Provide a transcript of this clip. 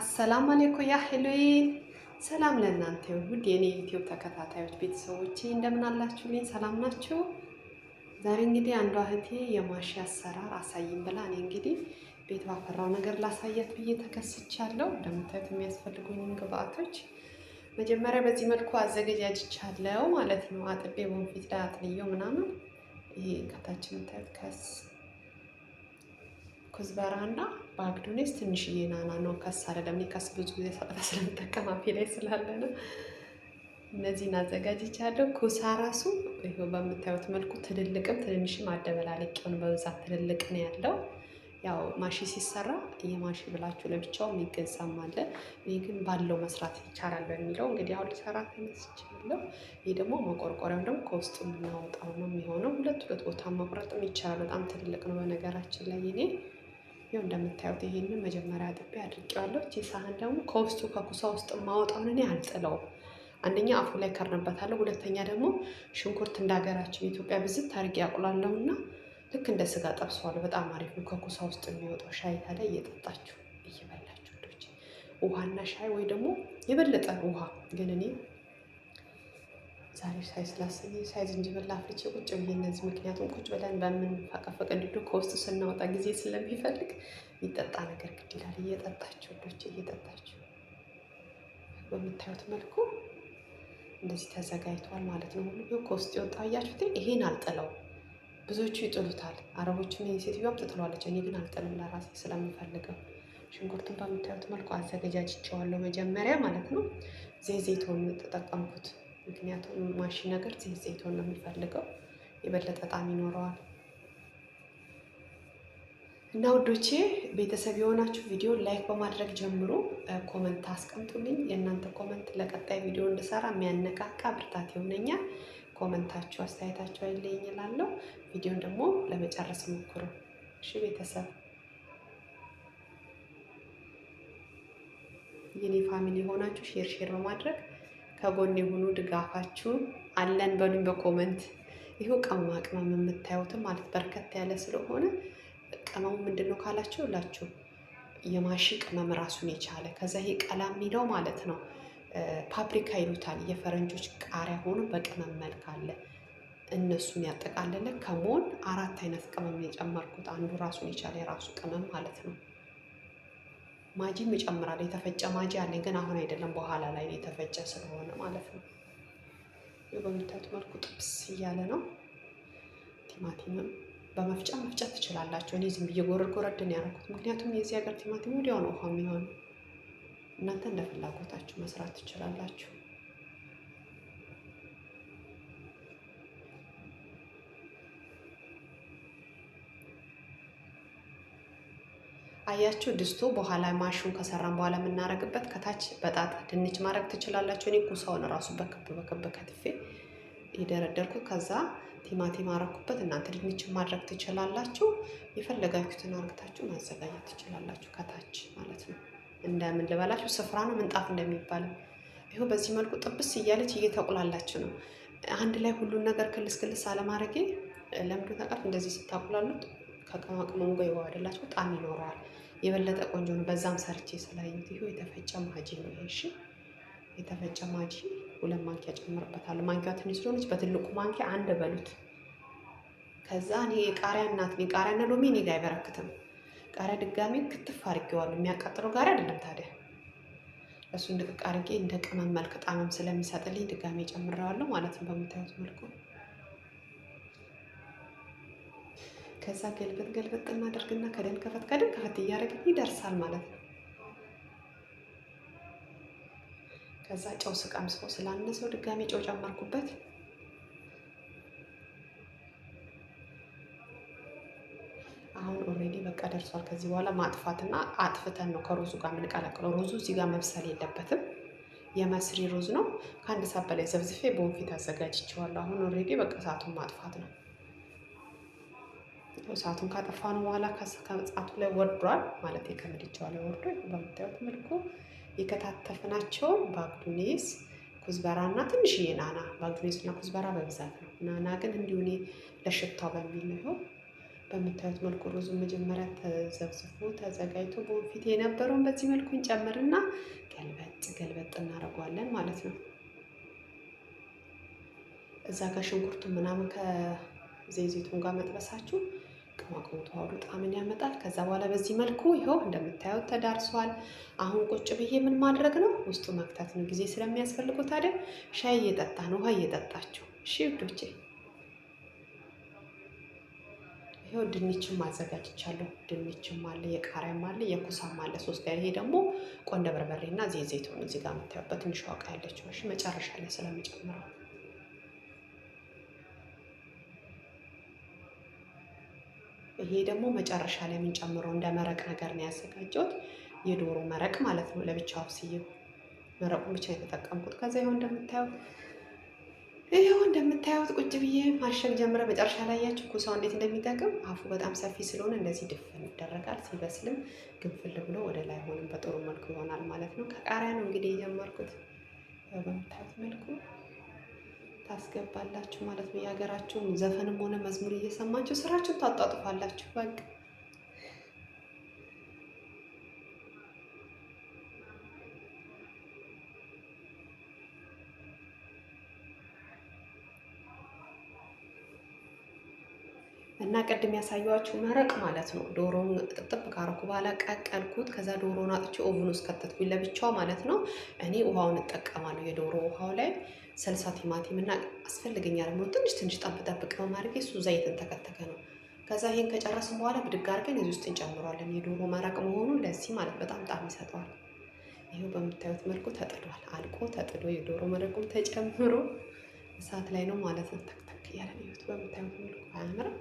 አሰላሙ አለይኩም ያ ሄሎዬን ሰላም ለእናንተ ውድ የኔ ዩቲዩብ ተከታታዮች ቤተሰቦቼ እንደምን አላችሁልኝ? ሰላም ናችሁ? ዛሬ እንግዲህ አንዷ እህቴ የማሺ አሰራር አሳይኝ ብላ እኔ እንግዲህ ቤት ባፈራው ነገር ላሳያት ብዬ ተከስቻለሁ። እንደምታዩት የሚያስፈልጉኝ ግብአቶች መጀመሪያ በዚህ መልኩ አዘገጃጅቻለሁ ማለት ነው። አጥቤ ወንፊት ላይ አጥልየው ምናምን ይሄ ከታች የምታዩት ኩዝበራና በአግዱኔስ ትንሽዬ ናና ነው። ከስ አይደለም። እኔ ከስ ብዙ ጊዜ ስለምጠቀም አፌ ላይ ስላለ ነው። እነዚህን አዘጋጅቻለሁ። ኩሳ ራሱ ይሄው በምታዩት መልኩ ትልልቅም ትንንሽም አደበላልቄውን በብዛት ትልልቅ ነው ያለው። ያው ማሺ ሲሰራ የማሺ ብላችሁ ለብቻው የሚገዛም አለ። ይሄ ግን ባለው መስራት ይቻላል በሚለው እንግዲህ አሁን ልሰራ ተነስቻለሁ። ይሄ ደግሞ መቆርቆሪያው ደግሞ ከውስጡ የምናወጣው ነው የሚሆነው። ሁለት ቦታ መቁረጥም ይቻላል። በጣም ትልቅ ነው በነገራችን ላይ እኔ ይኸው እንደምታዩት ይሄንን መጀመሪያ አጥቤ አድርቄዋለሁ። እቺ ሳህን ደግሞ ከውስጡ ከኩሳ ውስጥ ማውጣውን እኔ አልጥለውም። አንደኛ አፉ ላይ ከርንበታለሁ፣ ሁለተኛ ደግሞ ሽንኩርት እንዳገራችን ኢትዮጵያ ብዝት አድርጌ ያቁላለሁና ልክ እንደ ስጋ ጠብሰዋለሁ። በጣም አሪፍ ነው። ከኩሳ ውስጥ የሚወጣው ሻይ ታዲያ እየጠጣችሁ እየበላችሁ ልጆች ውሃና ሻይ ወይ ደግሞ የበለጠ ውሃ ግን እኔ ዛሬ ሻይ ስላሰኘኝ ሻይ ዝንጅብል አፍልቼ ቁጭ ብዬ እነዚህ ምክንያቱም ቁጭ ብለን በምንፈቀፈቅ እንዲሁ ከውስጥ ስናወጣ ጊዜ ስለሚፈልግ የሚጠጣ ነገር ግድ ይላል። እየጠጣችሁ ልጆች እየጠጣችሁ በምታዩት መልኩ እንደዚህ ተዘጋጅቷል ማለት ነው። ሁሉ ከውስጥ የወጣ አያችሁት። ይሄን አልጥለው፣ ብዙዎቹ ይጥሉታል። አረቦቹን ሴትዮዋም ትጥሏለች። እኔ ግን አልጥልም ለራሴ ስለምፈልገው። ሽንኩርቱን በምታዩት መልኩ አዘገጃጅቼዋለሁ መጀመሪያ ማለት ነው። ዘይቱን ተጠቀምኩት። ምክንያቱም ማሺ ነገር ዘይቱን ነው የሚፈልገው፣ የበለጠ ጣዕም ይኖረዋል። እና ውዶቼ ቤተሰብ የሆናችሁ ቪዲዮ ላይክ በማድረግ ጀምሮ ኮመንት አስቀምጡልኝ። የእናንተ ኮመንት ለቀጣይ ቪዲዮ እንድሰራ የሚያነቃቃ ብርታት ይሆነኛል። ኮመንታችሁ አስተያየታችሁ አይለየኝ እላለሁ። ቪዲዮን ደግሞ ለመጨረስ ሞክሩ እሺ ቤተሰብ። የኔ ፋሚሊ የሆናችሁ ሼር በማድረግ ከጎን የሆኑ ድጋፋችሁን አለን በሉኝ በኮመንት። ይሄው ቅመማ ቅመም የምታዩትም ማለት በርከት ያለ ስለሆነ ቅመሙ ምንድነው ካላችሁ ላችሁ የማሺ ቅመም ራሱን የቻለ ከዛ ይሄ ቀላ የሚለው ማለት ነው ፓፕሪካ ይሉታል የፈረንጆች ቃሪያ ሆኖ በቅመም መልክ አለ። እነሱን ያጠቃለለ ከሞን 4 አይነት ቅመም የጨመርኩት አንዱ ራሱን የቻለ የራሱ ቅመም ማለት ነው። ማጂም እጨምራለሁ። የተፈጨ ማጂ አለኝ ግን አሁን አይደለም በኋላ ላይ የተፈጨ ስለሆነ ማለት ነው። በምታዩት መልኩ ጥብስ እያለ ነው። ቲማቲምም በመፍጫ መፍጨት ትችላላችሁ። እኔ ዝም ብዬ ጎረድ ነው ያደረኩት፣ ምክንያቱም የዚህ ሀገር ቲማቲም ወዲያው ነው ውሃ የሚሆነው። እናንተ እንደ ፍላጎታችሁ መስራት ትችላላችሁ። አያችሁ ድስቱ በኋላ ማሹን ከሰራን በኋላ የምናረግበት ከታች በጣት ድንች ማድረግ ትችላላችሁ። እኔ ኩሳውን ራሱ በክብ ከትፌ የደረደርኩት ከዛ ቲማቲም አረኩበት። እናንተ ድንች ማድረግ ትችላላችሁ። የፈለጋችሁትን አርግታችሁ ማዘጋጀት ትችላላችሁ ከታች ማለት ነው። እንደምን ልበላችሁ ስፍራ ነው ምንጣፍ እንደሚባለው። ይሄው በዚህ መልኩ ጥብስ እያለች እየተቆላላች ነው። አንድ ላይ ሁሉን ነገር ክልስ አለማድረጌ ለምንድን ተቀር እንደዚህ ስታቁላሉት ከቅመሙ ጋር ይዋሃድላችሁ ጣዕም ይኖረዋል። የበለጠ ቆንጆ ነው። በዛም ሰርቼ ስላየሁት ይሄው የተፈጨ ማጂ ነው። እሺ የተፈጨ ማጂ 2 ማንኪያ ጨምርበታለሁ። ማንኪያው ትንሽ ስለሆነች በትልቁ ማንኪያ አንድ በሉት። ከዛ እኔ የቃሪያ እናት ነኝ። ቃሪያና ሎሚ እኔ ጋር አይበረክትም። ቃሪያ ድጋሚ ክትፍ አድርጌዋለሁ። የሚያቃጥለው ቃሪያ አይደለም ታዲያ። እሱን ድቅቅ አድርጌ እንደ ቅመም መልክ ጣዕምም ስለሚሰጥልኝ ድጋሚ ጨምሬዋለሁ ማለት ነው በምታዩት መልኩ። ከዛ ገልበጥ እናደርግና ከደን ከፈት እያደረግን ይደርሳል ማለት ነው። ከዛ ጨው ስቀምሰው ስላነሰው ድጋሚ ጨው ጨመርኩበት። አሁን ኦልሬዲ በቃ ደርሷል። ከዚህ በኋላ ማጥፋትና አጥፍተን ነው ከሩዙ ጋር የምንቀላቅለው። ሩዙ እዚህ ጋር መብሰል የለበትም። የመስሪ ሩዝ ነው። ከአንድ ሰዓት በላይ ዘብዝፌ በወንፊት አዘጋጅቼዋለሁ። አሁን ኦልሬዲ በቃ ሰዓቱን ማጥፋት ነው። እሳቱን ካጠፋ ነው በኋላ ከሰዓቱ ላይ ወርዷል ማለት ከምድጃው ላይ ወርዶ በምታዩት መልኩ የከታተፍናቸው ባግዱኔስ ኩዝበራና ትንሽዬ ናና። ባግዱኔስና ኩዝበራ በብዛት ነው። ናና ግን እንዲሁ እኔ ለሽታው በሚል ነው። በምታዩት መልኩ ሩዙ መጀመሪያ ተዘብዝፎ ተዘጋጅቶ በወንፊት የነበረውን በዚህ መልኩ እንጨምርና ገልበጥ እናደርገዋለን ማለት ነው። እዛ ጋር ሽንኩርቱ ምናምን ከዘይቱን ጋር መጥበሳችሁ ቅመሙ ተዋህዶ ጣዕምን ያመጣል። ከዛ በኋላ በዚህ መልኩ ይኸው እንደምታዩት ተዳርሷል። አሁን ቁጭ ብዬ ምን ማድረግ ነው? ውስጡ መክተት ነው። ጊዜ ስለሚያስፈልገው ታዲያ ሻይ እየጠጣ ነው፣ ውሃ እየጠጣችሁ። እሺ ውዶቼ፣ ይኸው ድንችም አዘጋጅቻለሁ። ድንችም አለ፣ የቃሪያም አለ፣ የኩሳም አለ። ሶስት ጋር። ይሄ ደግሞ ቆንደ በርበሬና ዘይቱን እዚህ ጋር የምታዩት በትንሿ እቃ ያለችው። እሺ መጨረሻ ላይ ስለምጨምረው ይሄ ደግሞ መጨረሻ ላይ የምንጨምረው እንደ መረቅ ነገር ነው ያዘጋጀሁት። የዶሮ መረቅ ማለት ነው። ለብቻው አብስዬው መረቁን ብቻ የተጠቀምኩት። ከዛ ይኸው እንደምታዩት ቁጭ ብዬ ማሸግ ጀምረ። መጨረሻ ላይ ያያችሁ ኩሳው እንዴት እንደሚጠቅም። አፉ በጣም ሰፊ ስለሆነ እንደዚህ ድፍን ይደረጋል። ሲበስልም ግንፍል ብሎ ወደ ላይ ሆንም በጥሩ መልኩ ይሆናል ማለት ነው። ከቃሪያ ነው እንግዲህ የጀመርኩት። ያው በምታዩት መልኩ ታስገባላችሁ ማለት ነው። የሀገራችሁን ዘፈንም ሆነ መዝሙር እየሰማችሁ ስራችሁን ታጣጥፋላችሁ። በቃ እና ቅድም ያሳየኋችሁ መረቅ ማለት ነው። ዶሮውን ጥጥብ ካረኩ በኋላ ቀቀልኩት። ከዛ ዶሮውን አጥቼ ኦቭን ውስጥ ከተትኩኝ ለብቻው ማለት ነው። እኔ ውሃውን እጠቀማለሁ። የዶሮ ውሃው ላይ ሰልሳ ቲማቲም እና አስፈልገኛል ደግሞ ትንሽ ጠብጠብ በማድረግ እሱ ዘይትን ተከተከ ነው። ከዛ ይሄን ከጨረስን በኋላ ብድግ አድርገን እዚህ ውስጥ እንጨምረዋለን። የዶሮ መረቅ መሆኑ ለዚህ ማለት በጣም ጣዕም ይሰጠዋል። ይሄው በምታዩት መልኩ ተጥዷል። አልቆ ተጥዶ የዶሮ መረቁም ተጨምሮ እሳት ላይ ነው ማለት ነው። ተክተክ እያለ ነው። በምታዩት መልኩ አያምርም?